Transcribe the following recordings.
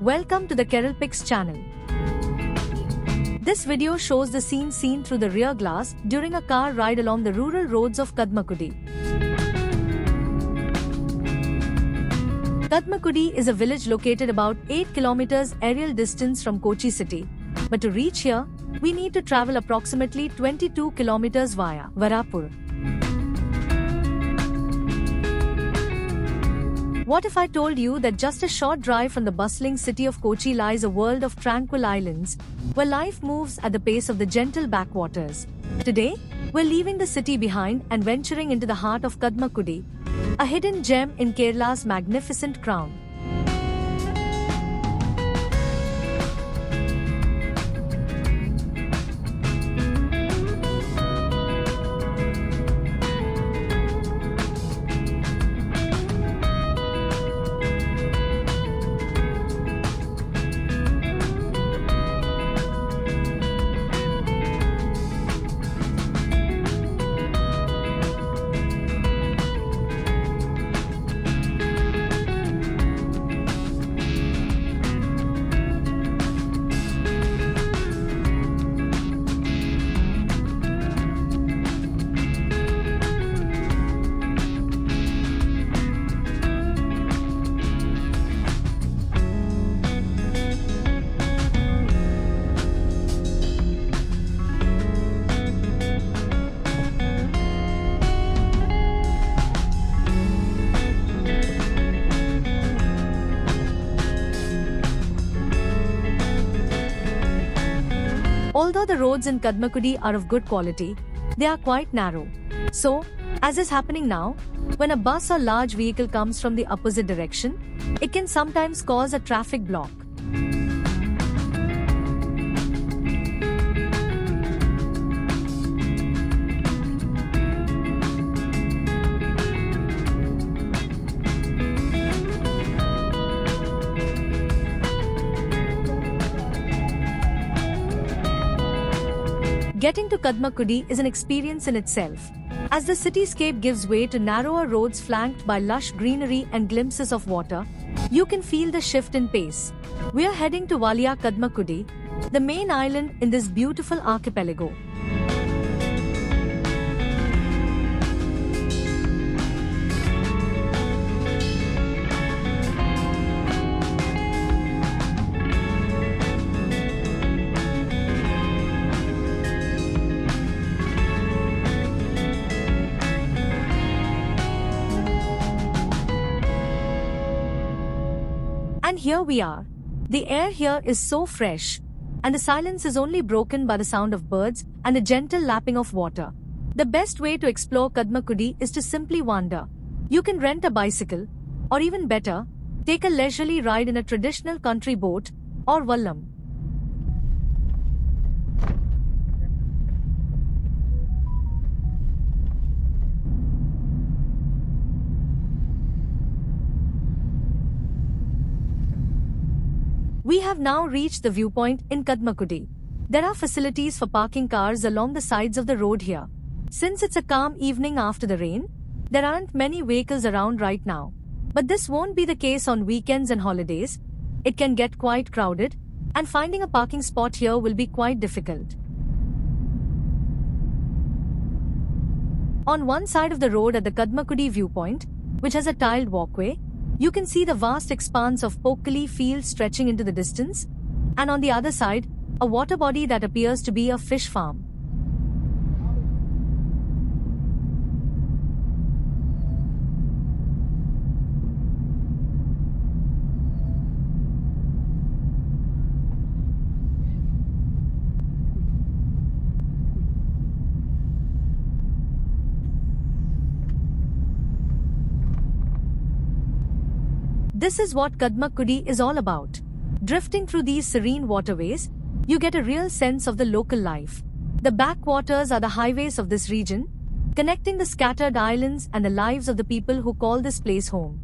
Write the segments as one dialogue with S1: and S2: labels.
S1: Welcome to the KeralPix channel. This video shows the scene seen through the rear glass during a car ride along the rural roads of Kadmakudi. Kadmakudi is a village located about 8 kilometers aerial distance from Kochi city. But to reach here, we need to travel approximately 22 kilometers via Varapur. What if I told you that just a short drive from the bustling city of Kochi lies a world of tranquil islands, where life moves at the pace of the gentle backwaters? Today, we're leaving the city behind and venturing into the heart of Kadmakudi, a hidden gem in Kerala's magnificent crown. Although the roads in Kadmakudi are of good quality, they are quite narrow. So, as is happening now, when a bus or large vehicle comes from the opposite direction, it can sometimes cause a traffic block. Getting to Kadmakudi is an experience in itself, as the cityscape gives way to narrower roads flanked by lush greenery and glimpses of water. You can feel the shift in pace. We are heading to Valia Kadmakudi, the main island in this beautiful archipelago. And here we are. The air here is so fresh, and the silence is only broken by the sound of birds and a gentle lapping of water. The best way to explore Kadmakudi is to simply wander. You can rent a bicycle, or even better, take a leisurely ride in a traditional country boat, or vallam. We have now reached the viewpoint in Kadmakudi. There are facilities for parking cars along the sides of the road here. Since it's a calm evening after the rain, there aren't many vehicles around right now. But this won't be the case on weekends and holidays. It can get quite crowded, and finding a parking spot here will be quite difficult. On one side of the road at the Kadmakudi viewpoint, which has a tiled walkway, you can see the vast expanse of Pokkali field stretching into the distance, and on the other side, a water body that appears to be a fish farm. This is what Kadmakudi is all about. Drifting through these serene waterways, you get a real sense of the local life. The backwaters are the highways of this region, connecting the scattered islands and the lives of the people who call this place home.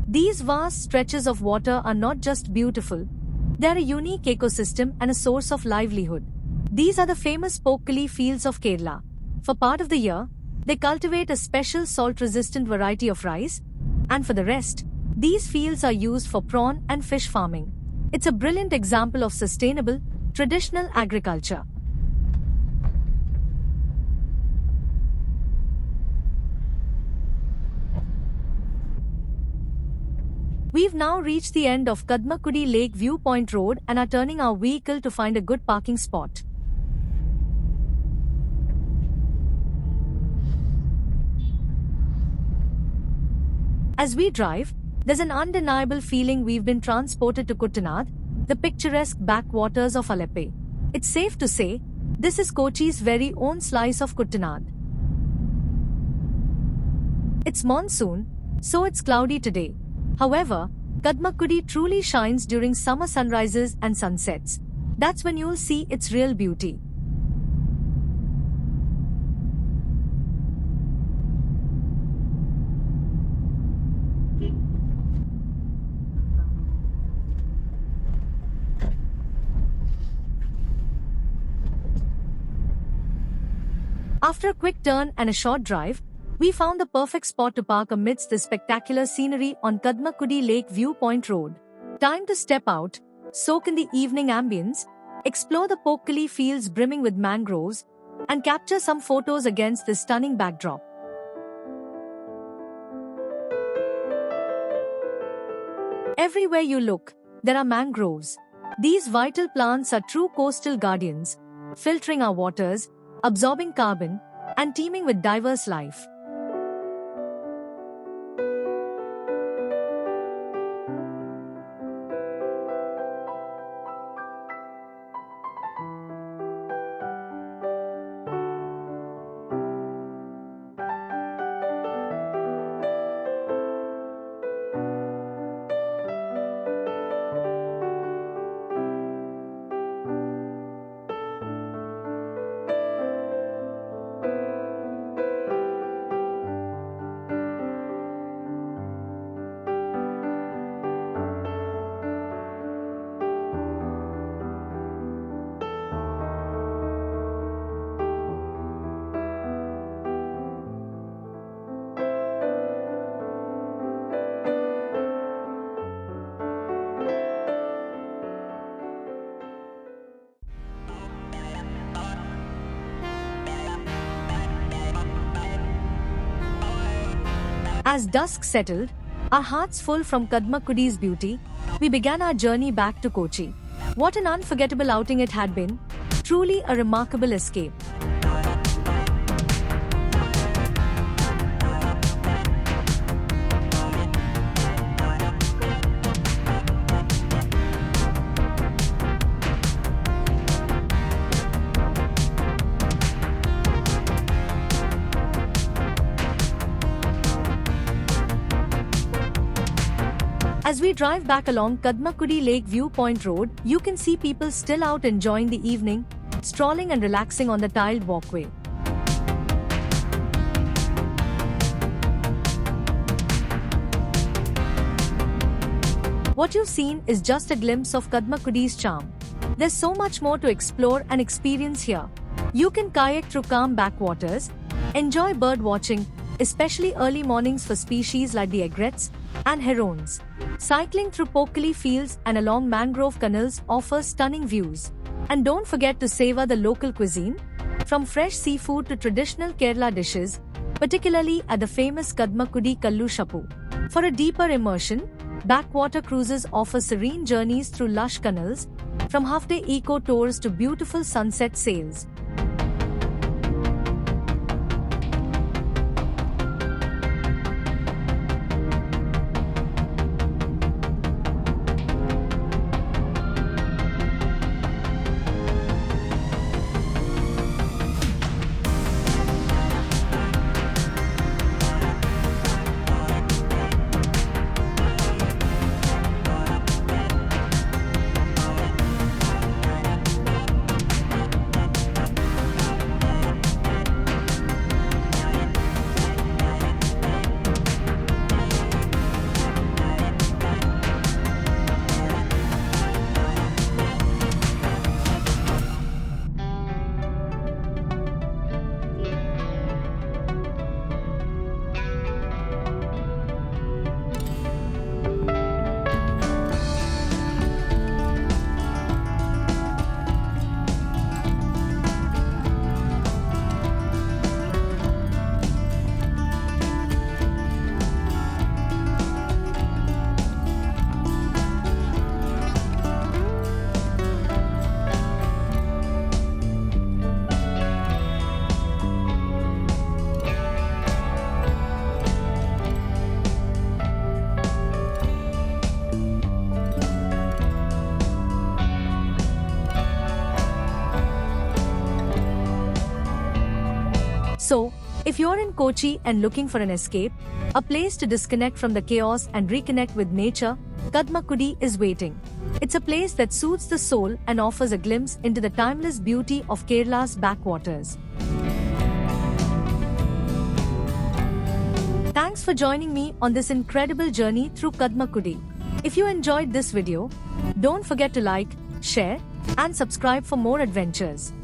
S1: These vast stretches of water are not just beautiful, they are a unique ecosystem and a source of livelihood. These are the famous Pokkali fields of Kerala. For part of the year, they cultivate a special salt-resistant variety of rice, and for the rest, These fields are used for prawn and fish farming. It's a brilliant example of sustainable, traditional agriculture. We've now reached the end of Kadmakudi Lake Viewpoint Road and are turning our vehicle to find a good parking spot. As we drive, there's an undeniable feeling we've been transported to Kuttanad, the picturesque backwaters of Alleppey. It's safe to say, this is Kochi's very own slice of Kuttanad. It's monsoon, so it's cloudy today. However, Kadmakudi truly shines during summer sunrises and sunsets. That's when you'll see its real beauty. After a quick turn and a short drive, we found the perfect spot to park amidst the spectacular scenery on Kadmakudi Lake Viewpoint Road. Time to step out, soak in the evening ambience, explore the Pokkali fields brimming with mangroves, and capture some photos against this stunning backdrop. Everywhere you look, there are mangroves. These vital plants are true coastal guardians, filtering our waters, absorbing carbon, and teeming with diverse life. As dusk settled, our hearts full from Kadmakudi's beauty, we began our journey back to Kochi. What an unforgettable outing it had been, truly a remarkable escape. As we drive back along Kadmakudi Lake Viewpoint Road, you can see people still out enjoying the evening, strolling and relaxing on the tiled walkway. What you've seen is just a glimpse of Kadmakudi's charm. There's so much more to explore and experience here. You can kayak through calm backwaters, enjoy bird watching, especially early mornings for species like the egrets and herons. Cycling through Pokkali fields and along mangrove canals offers stunning views. And don't forget to savor the local cuisine, from fresh seafood to traditional Kerala dishes, particularly at the famous Kadmakudi Kallu Shappu. For a deeper immersion, backwater cruises offer serene journeys through lush canals, from half-day eco tours to beautiful sunset sails. So, if you're in Kochi and looking for an escape, a place to disconnect from the chaos and reconnect with nature, Kadmakudi is waiting. It's a place that soothes the soul and offers a glimpse into the timeless beauty of Kerala's backwaters. Thanks for joining me on this incredible journey through Kadmakudi. If you enjoyed this video, don't forget to like, share, and subscribe for more adventures.